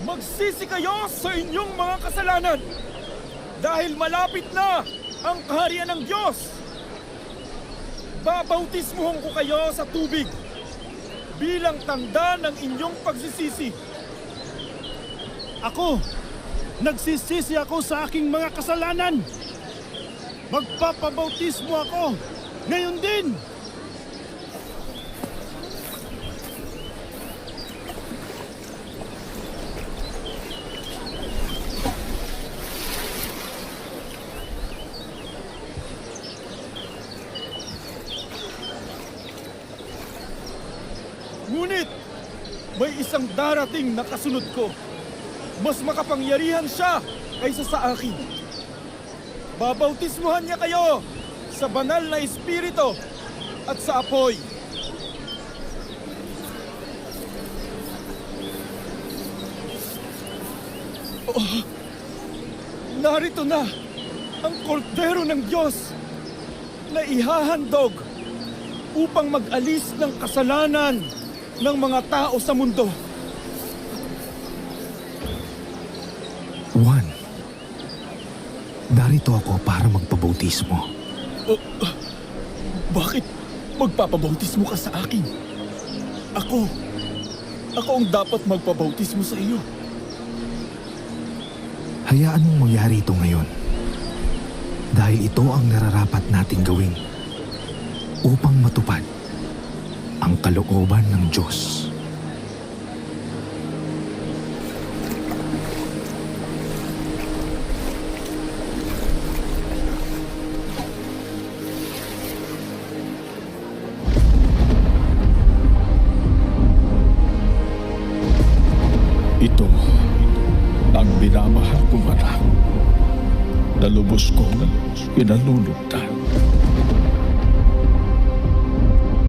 Magsisi kayo sa inyong mga kasalanan dahil malapit na ang kaharian ng Diyos. Babautismuhan ko kayo sa tubig bilang tanda ng inyong pagsisisi. Ako, nagsisisi ako sa aking mga kasalanan. Magpapabautismo ako ngayon din. Ngunit may isang darating na kasunod ko. Mas makapangyarihan siya kaysa sa akin. Babautismuhan niya kayo sa banal na espiritu at sa apoy. Oh, narito na ang kordero ng Diyos na ihahandog upang mag-alis ng kasalanan ng mga tao sa mundo. Juan, darito ako para magpabautismo. Bakit magpapabautismo ka sa akin? Ako ang dapat magpabautismo sa iyo. Hayaan mong mangyari ito ngayon. Dahil ito ang nararapat nating gawin upang matupad ang kalooban ng Diyos. Ito ang minamahal kong anak na lubos kong pinalulugdan.